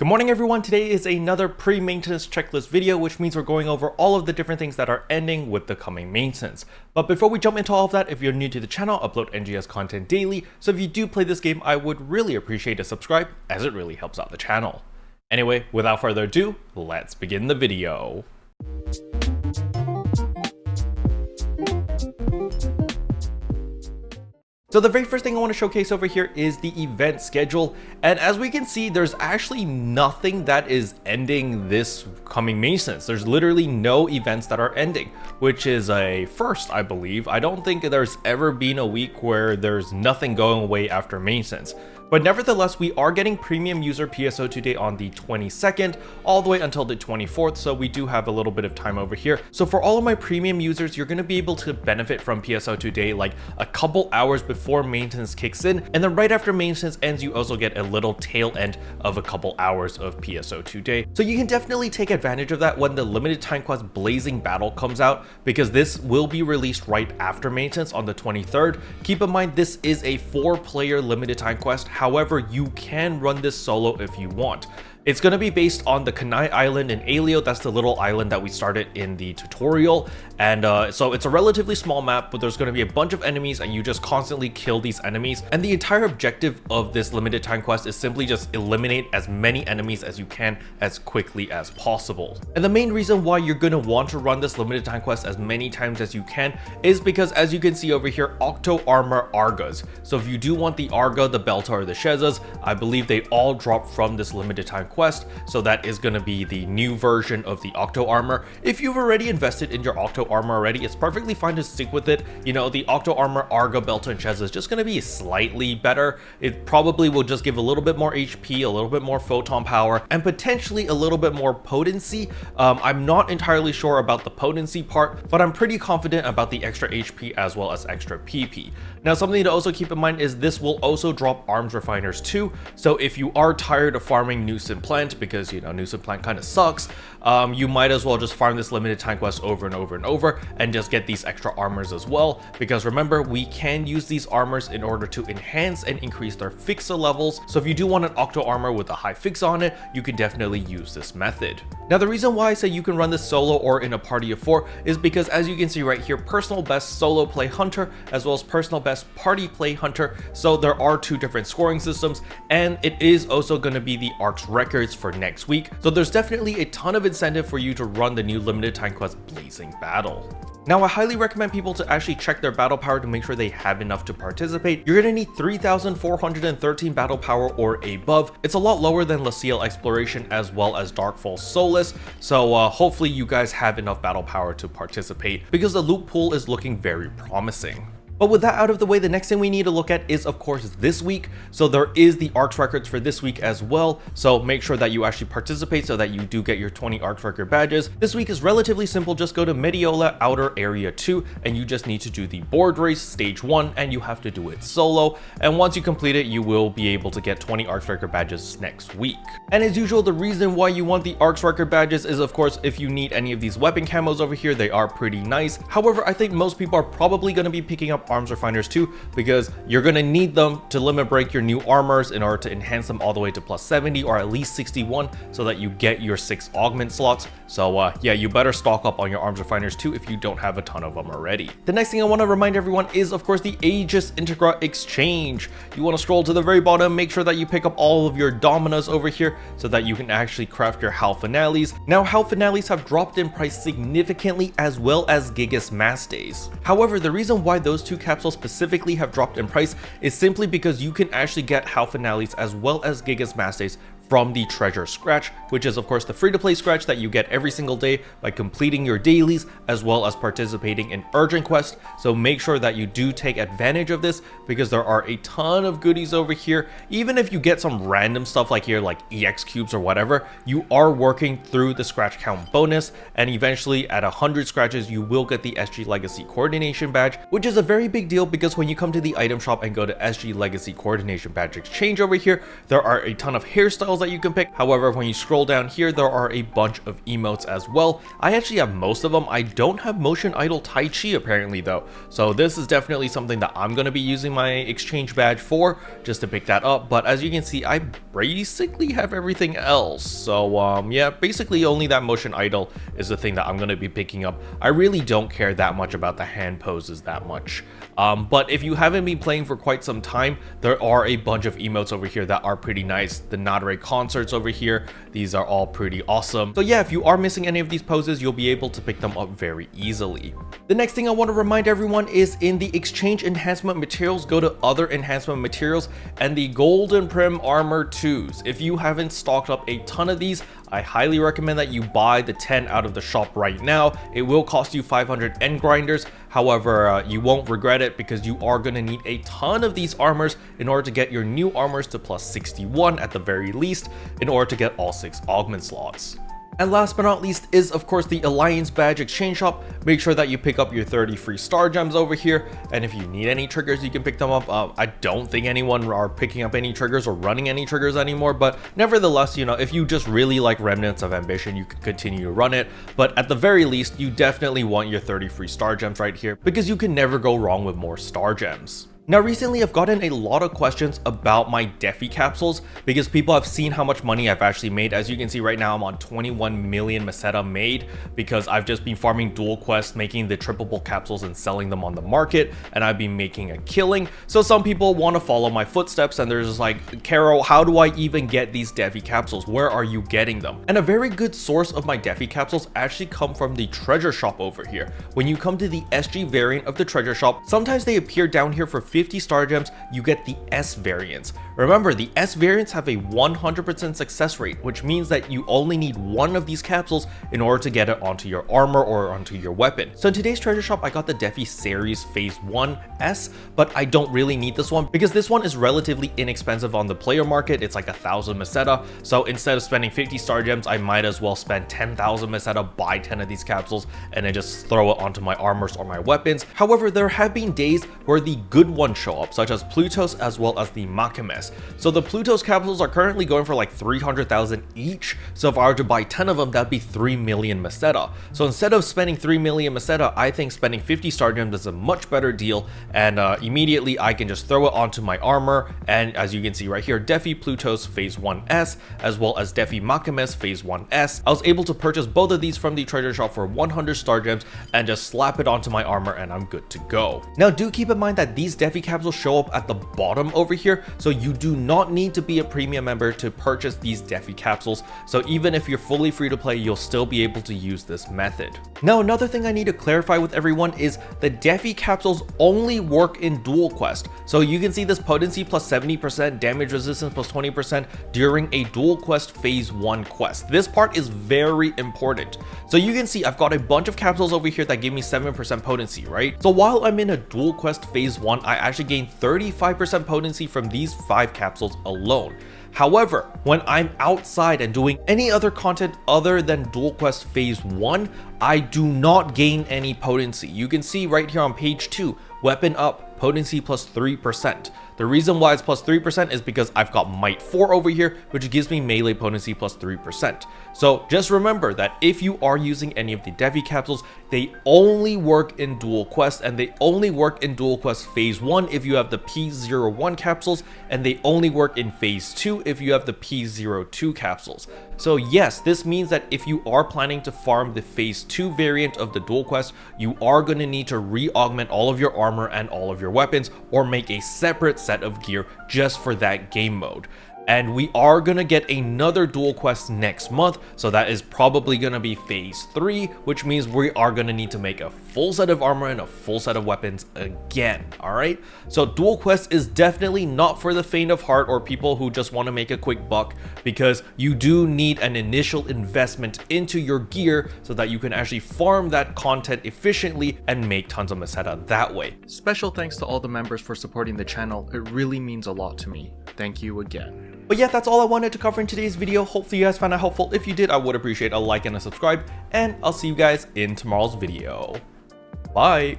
Good morning everyone, today is another pre-maintenance checklist video, which means we're going over all of the different things that are ending with the coming maintenance. But before we jump into all of that, if you're new to the channel, I upload NGS content daily, so if you do play this game, I would really appreciate a subscribe, as it really helps out the channel. Anyway, without further ado, let's begin the video. So the very first thing I want to showcase over here is the event schedule, and as we can see, there's actually nothing that is ending this coming maintenance. There's literally no events that are ending, which is a first, I believe. I don't think there's ever been a week where there's nothing going away after maintenance. But nevertheless, we are getting premium user PSO2 day on the 22nd all the way until the 24th, so we do have a little bit of time over here. So for all of my premium users, you're going to be able to benefit from PSO2 day like a couple hours before maintenance kicks in, and then right after maintenance ends, you also get a little tail end of a couple hours of PSO2 day. So you can definitely take advantage of that when the limited time quest Blazing Battle comes out, because this will be released right after maintenance on the 23rd. Keep in mind, this is a 4-player limited time quest. However, you can run this solo if you want. It's going to be based on the Kenai Island in Aleo. That's the little island that we started in the tutorial. And so it's a relatively small map, but there's going to be a bunch of enemies and you just constantly kill these enemies. And the entire objective of this limited time quest is simply just eliminate as many enemies as you can as quickly as possible. And the main reason why you're going to want to run this limited time quest as many times as you can is because, as you can see over here, Octo Armor Argas. So if you do want the Arga, the Belta, or the Shezas, I believe they all drop from this limited time quest, so that is going to be the new version of the Octo Armor. If you've already invested in your Octo Armor already, it's perfectly fine to stick with it. You know, the Octo Armor, Arga, Belta, and Sheza is just going to be slightly better. It probably will just give a little bit more HP, a little bit more photon power, and potentially a little bit more potency. I'm not entirely sure about the potency part, but I'm pretty confident about the extra HP as well as extra PP. Now, something to also keep in mind is this will also drop Arms Refiners too, so if you are tired of farming Nuisance Plant, because, you know, Nuisance Plant kind of sucks, you might as well just farm this limited time quest over and over and over and just get these extra armors as well, because remember, we can use these armors in order to enhance and increase their fixa levels. So if you do want an Octo Armor with a high fix on it, you can definitely use this method. Now, the reason why I say you can run this solo or in a party of 4 is because, as you can see right here, personal best solo play Hunter as well as personal best party play Hunter. So there are 2 different scoring systems, and it is also going to be the Arks Records for next week. So there's definitely a ton of incentive for you to run the new limited time quest Blazing Battle. Now, I highly recommend people to actually check their battle power to make sure they have enough to participate. You're going to need 3,413 battle power or above. It's a lot lower than Laciel Exploration as well as Darkfall Solace, so hopefully you guys have enough battle power to participate, because the loot pool is looking very promising. But with that out of the way, the next thing we need to look at is, of course, this week. So there is the Arks Records for this week as well. So make sure that you actually participate so that you do get your 20 Arks Record badges. This week is relatively simple. Just go to Mediola Outer Area 2 and you just need to do the board race stage 1, and you have to do it solo. And once you complete it, you will be able to get 20 Arks Record badges next week. And as usual, the reason why you want the Arks Record badges is, of course, if you need any of these weapon camos over here, they are pretty nice. However, I think most people are probably going to be picking up Arms Refiners too, because you're going to need them to limit break your new armors in order to enhance them all the way to plus 70 or at least 61, so that you get your 6 augment slots. So yeah, you better stock up on your Arms Refiners too if you don't have a ton of them already. The next thing I want to remind everyone is, of course, the Aegis Integra exchange. You want to scroll to the very bottom, make sure that you pick up all of your Dominas over here so that you can actually craft your Hal Finales. Now, Hal Finales have dropped in price significantly, as well as Gigas Mass Days. However, the reason why those 2 capsules specifically have dropped in price is simply because you can actually get Hal Finales as well as Gigas Mass Days from the treasure scratch, which is, of course, the free-to-play scratch that you get every single day by completing your dailies as well as participating in urgent quests. So make sure that you do take advantage of this, because there are a ton of goodies over here. Even if you get some random stuff like here, like EX cubes or whatever, you are working through the scratch count bonus, and eventually at 100 scratches you will get the SG Legacy Coordination badge, which is a very big deal, because when you come to the item shop and go to SG Legacy Coordination badge exchange over here, there are a ton of hairstyles titles that you can pick. However, when you scroll down here, there are a bunch of emotes as well. I actually have most of them. I don't have motion idle Tai Chi apparently though. So this is definitely something that I'm going to be using my exchange badge for, just to pick that up. But as you can see, I basically have everything else. So yeah, basically only that motion idle is the thing that I'm going to be picking up. I really don't care that much about the hand poses that much. But if you haven't been playing for quite some time, there are a bunch of emotes over here that are pretty nice. The Nadare concerts over here, these are all pretty awesome. So yeah, if you are missing any of these poses, you'll be able to pick them up very easily. The next thing I want to remind everyone is in the exchange enhancement materials, go to other enhancement materials and the golden Primm armor 2s. If you haven't stocked up a ton of these, I highly recommend that you buy the 10 out of the shop right now. It will cost you 500 end grinders. However, you won't regret it because you are going to need a ton of these armors in order to get your new armors to plus 61 at the very least, in order to get all 6 augment slots. And last but not least is of course the Alliance badge exchange shop. Make sure that you pick up your 30 free star gems over here, and if you need any triggers you can pick them up. I don't think anyone are picking up any triggers or running any triggers anymore, but nevertheless, you know, if you just really like Remnants of Ambition, you can continue to run it. But at the very least, you definitely want your 30 free star gems right here, because you can never go wrong with more star gems. Now recently I've gotten a lot of questions about my Defi capsules because people have seen how much money I've actually made. As you can see right now, I'm on 21 million Meseta made because I've just been farming dual quests, making the triple capsules and selling them on the market, and I've been making a killing. So some people want to follow my footsteps and they're just like, Caro, how do I even get these Defi capsules? Where are you getting them? And a very good source of my Defi capsules actually come from the treasure shop over here. When you come to the SG variant of the treasure shop, sometimes they appear down here for 50 star gems, you get the S variants. Remember, the S variants have a 100% success rate, which means that you only need one of these capsules in order to get it onto your armor or onto your weapon. So in today's treasure shop, I got the Defi Series Phase 1 S, but I don't really need this one because this one is relatively inexpensive on the player market. It's like 1,000 Meseta. So instead of spending 50 star gems, I might as well spend 10,000 Meseta, buy 10 of these capsules, and then just throw it onto my armors or my weapons. However, there have been days where the good ones show up, such as Plutos as well as the Makimes. So the Plutos capsules are currently going for like 300,000 each. So if I were to buy 10 of them, that'd be 3 million Meseta. So instead of spending 3 million Meseta, I think spending 50 star gems is a much better deal, and immediately I can just throw it onto my armor. And as you can see right here, Defi Plutos Phase 1S as well as Defi Makimes Phase 1S. I was able to purchase both of these from the treasure shop for 100 star gems and just slap it onto my armor and I'm good to go. Now do keep in mind that these Defi capsules show up at the bottom over here, so you do not need to be a premium member to purchase these Defi capsules. So even if you're fully free to play, you'll still be able to use this method. Now another thing I need to clarify with everyone is the Defi capsules only work in dual quest. So you can see this potency plus 70%, damage resistance plus 20% during a dual quest phase 1 quest. This part is very important. So you can see I've got a bunch of capsules over here that give me 7% potency, right? So while I'm in a dual quest phase 1, I actually gain 35% potency from these 5 capsules alone. However, when I'm outside and doing any other content other than Dual Quest Phase 1, I do not gain any potency. You can see right here on page 2, weapon up, potency plus 3%. The reason why it's plus 3% is because I've got Might 4 over here, which gives me melee potency plus 3%. So just remember that if you are using any of the Defi capsules, they only work in Dual Quest, and they only work in Dual Quest Phase 1 if you have the P01 capsules, and they only work in Phase 2 if you have the P02 capsules. So yes, this means that if you are planning to farm the Phase 2 variant of the Dual Quest, you are going to need to re-augment all of your armor and all of your weapons, or make a separate set of gear just for that game mode. And we are going to get another dual quest next month, so that is probably going to be Phase 3, which means we are going to need to make a full set of armor and a full set of weapons again. Alright, so dual quest is definitely not for the faint of heart or people who just want to make a quick buck, because you do need an initial investment into your gear so that you can actually farm that content efficiently and make tons of Meseta that way. Special thanks to all the members for supporting the channel. It really means a lot to me. Thank you again. But yeah, that's all I wanted to cover in today's video. Hopefully you guys found it helpful. If you did, I would appreciate a like and a subscribe, and I'll see you guys in tomorrow's video. Bye!